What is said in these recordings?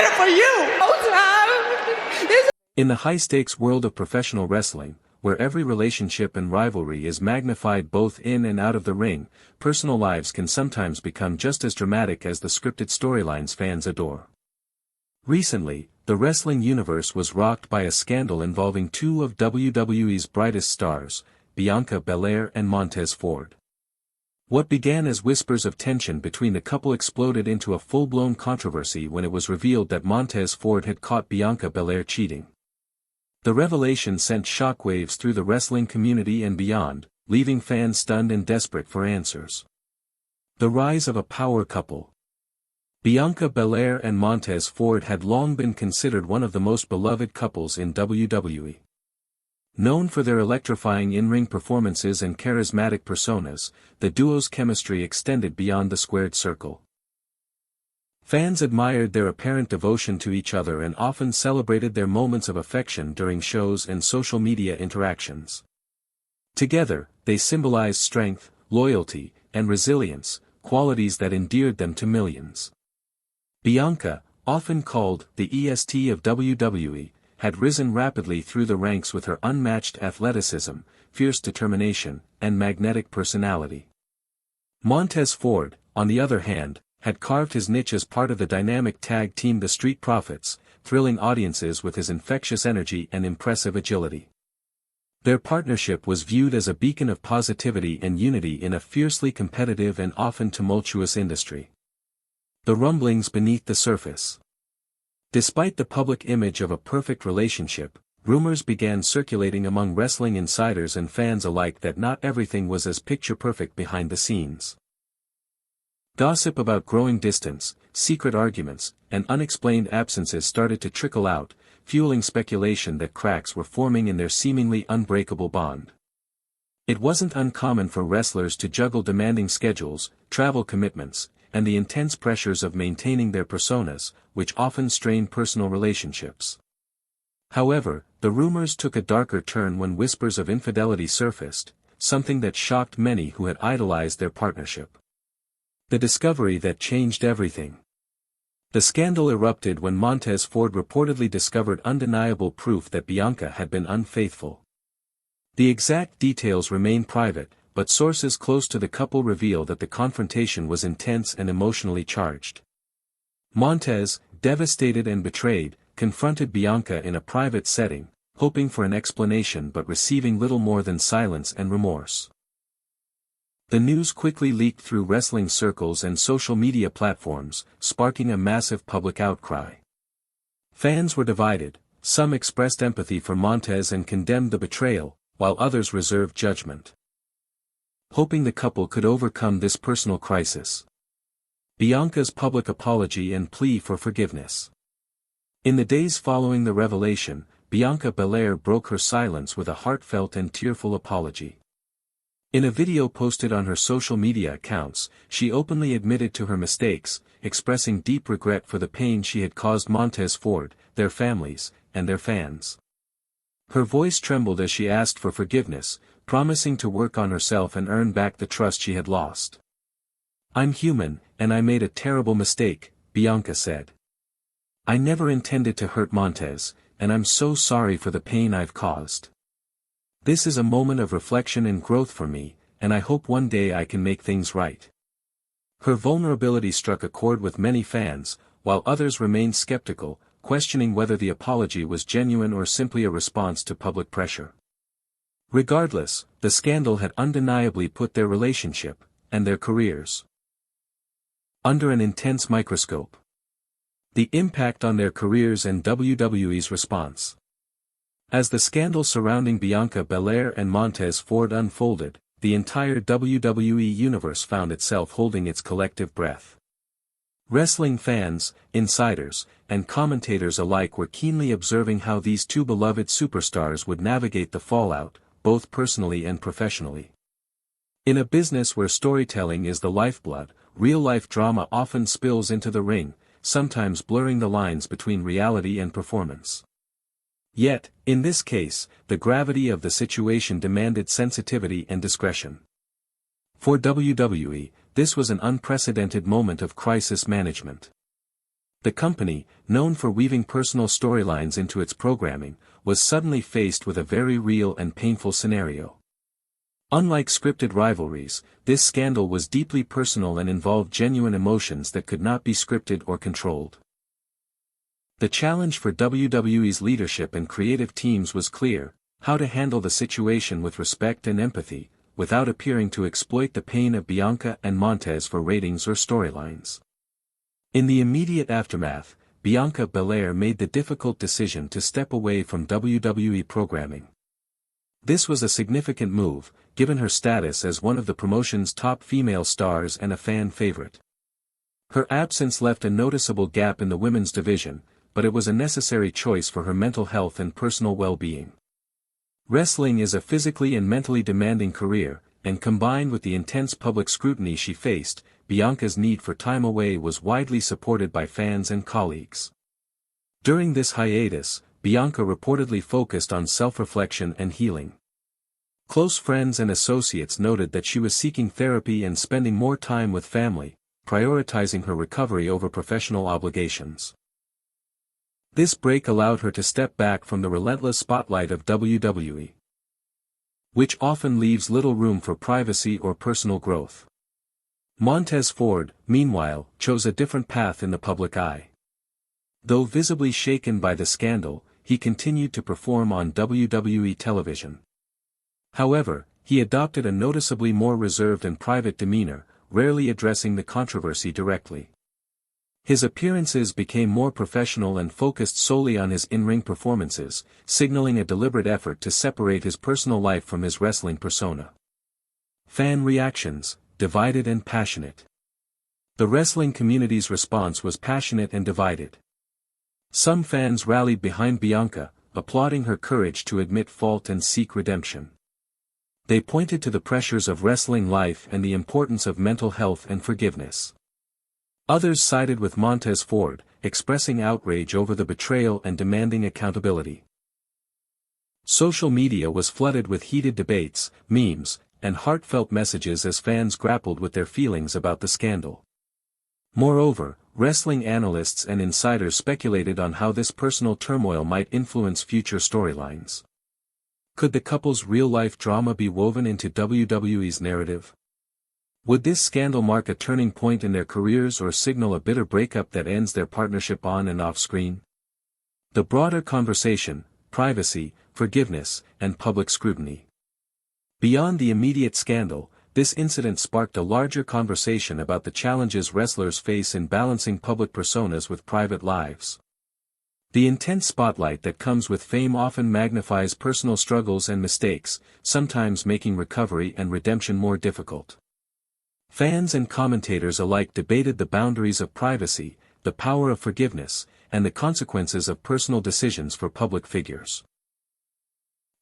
it for you. In the high-stakes world of professional wrestling, where every relationship and rivalry is magnified both in and out of the ring, personal lives can sometimes become just as dramatic as the scripted storylines fans adore. Recently, the wrestling universe was rocked by a scandal involving two of WWE's brightest stars, Bianca Belair and Montez Ford. What began as whispers of tension between the couple exploded into a full-blown controversy when it was revealed that Montez Ford had caught Bianca Belair cheating. The revelation sent shockwaves through the wrestling community and beyond, leaving fans stunned and desperate for answers. The rise of a power couple. Bianca Belair and Montez Ford had long been considered one of the most beloved couples in WWE. Known for their electrifying in-ring performances and charismatic personas, the duo's chemistry extended beyond the squared circle. Fans admired their apparent devotion to each other and often celebrated their moments of affection during shows and social media interactions. Together, they symbolized strength, loyalty, and resilience, qualities that endeared them to millions. Bianca, often called the EST of WWE, had risen rapidly through the ranks with her unmatched athleticism, fierce determination, and magnetic personality. Montez Ford, on the other hand, had carved his niche as part of the dynamic tag team the Street Profits, thrilling audiences with his infectious energy and impressive agility. Their partnership was viewed as a beacon of positivity and unity in a fiercely competitive and often tumultuous industry. The rumblings beneath the surface. Despite the public image of a perfect relationship, rumors began circulating among wrestling insiders and fans alike that not everything was as picture-perfect behind the scenes. Gossip about growing distance, secret arguments, and unexplained absences started to trickle out, fueling speculation that cracks were forming in their seemingly unbreakable bond. It wasn't uncommon for wrestlers to juggle demanding schedules, travel commitments, and the intense pressures of maintaining their personas, which often strained personal relationships. However, the rumors took a darker turn when whispers of infidelity surfaced, something that shocked many who had idolized their partnership. The discovery that changed everything. The scandal erupted when Montez Ford reportedly discovered undeniable proof that Bianca had been unfaithful. The exact details remain private, but sources close to the couple reveal that the confrontation was intense and emotionally charged. Montez, devastated and betrayed, confronted Bianca in a private setting, hoping for an explanation but receiving little more than silence and remorse. The news quickly leaked through wrestling circles and social media platforms, sparking a massive public outcry. Fans were divided, some expressed empathy for Montez and condemned the betrayal, while others reserved judgment. Hoping the couple could overcome this personal crisis. Bianca's public apology and plea for forgiveness. In the days following the revelation, Bianca Belair broke her silence with a heartfelt and tearful apology. In a video posted on her social media accounts, she openly admitted to her mistakes, expressing deep regret for the pain she had caused Montez Ford, their families, and their fans. Her voice trembled as she asked for forgiveness, promising to work on herself and earn back the trust she had lost. "I'm human, and I made a terrible mistake," Bianca said. "I never intended to hurt Montez, and I'm so sorry for the pain I've caused. This is a moment of reflection and growth for me, and I hope one day I can make things right." Her vulnerability struck a chord with many fans, while others remained skeptical, questioning whether the apology was genuine or simply a response to public pressure. Regardless, the scandal had undeniably put their relationship, and their careers, under an intense microscope. The impact on their careers and WWE's response. As the scandal surrounding Bianca Belair and Montez Ford unfolded, the entire WWE Universe found itself holding its collective breath. Wrestling fans, insiders, and commentators alike were keenly observing how these two beloved superstars would navigate the fallout, both personally and professionally. In a business where storytelling is the lifeblood, real-life drama often spills into the ring, sometimes blurring the lines between reality and performance. Yet, in this case, the gravity of the situation demanded sensitivity and discretion. For WWE, this was an unprecedented moment of crisis management. The company, known for weaving personal storylines into its programming, was suddenly faced with a very real and painful scenario. Unlike scripted rivalries, this scandal was deeply personal and involved genuine emotions that could not be scripted or controlled. The challenge for WWE's leadership and creative teams was clear: how to handle the situation with respect and empathy, without appearing to exploit the pain of Bianca and Montez for ratings or storylines. In the immediate aftermath, Bianca Belair made the difficult decision to step away from WWE programming. This was a significant move, given her status as one of the promotion's top female stars and a fan favorite. Her absence left a noticeable gap in the women's division, but it was a necessary choice for her mental health and personal well-being. Wrestling is a physically and mentally demanding career, and combined with the intense public scrutiny she faced, Bianca's need for time away was widely supported by fans and colleagues. During this hiatus, Bianca reportedly focused on self-reflection and healing. Close friends and associates noted that she was seeking therapy and spending more time with family, prioritizing her recovery over professional obligations. This break allowed her to step back from the relentless spotlight of WWE, which often leaves little room for privacy or personal growth. Montez Ford, meanwhile, chose a different path in the public eye. Though visibly shaken by the scandal, he continued to perform on WWE television. However, he adopted a noticeably more reserved and private demeanor, rarely addressing the controversy directly. His appearances became more professional and focused solely on his in-ring performances, signaling a deliberate effort to separate his personal life from his wrestling persona. Fan reactions: divided and passionate. The wrestling community's response was passionate and divided. Some fans rallied behind Bianca, applauding her courage to admit fault and seek redemption. They pointed to the pressures of wrestling life and the importance of mental health and forgiveness. Others sided with Montez Ford, expressing outrage over the betrayal and demanding accountability. Social media was flooded with heated debates, memes, and heartfelt messages as fans grappled with their feelings about the scandal. Moreover, wrestling analysts and insiders speculated on how this personal turmoil might influence future storylines. Could the couple's real-life drama be woven into WWE's narrative? Would this scandal mark a turning point in their careers or signal a bitter breakup that ends their partnership on and off-screen? The broader conversation: privacy, forgiveness, and public scrutiny. Beyond the immediate scandal, this incident sparked a larger conversation about the challenges wrestlers face in balancing public personas with private lives. The intense spotlight that comes with fame often magnifies personal struggles and mistakes, sometimes making recovery and redemption more difficult. Fans and commentators alike debated the boundaries of privacy, the power of forgiveness, and the consequences of personal decisions for public figures.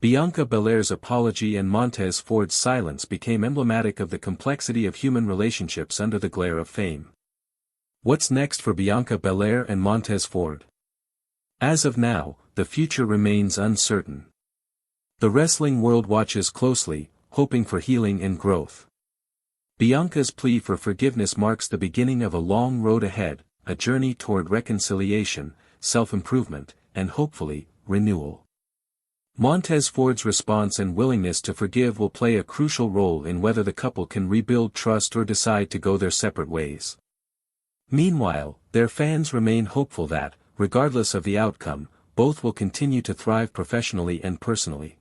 Bianca Belair's apology and Montez Ford's silence became emblematic of the complexity of human relationships under the glare of fame. What's next for Bianca Belair and Montez Ford? As of now, the future remains uncertain. The wrestling world watches closely, hoping for healing and growth. Bianca's plea for forgiveness marks the beginning of a long road ahead, a journey toward reconciliation, self-improvement, and hopefully, renewal. Montez Ford's response and willingness to forgive will play a crucial role in whether the couple can rebuild trust or decide to go their separate ways. Meanwhile, their fans remain hopeful that, regardless of the outcome, both will continue to thrive professionally and personally.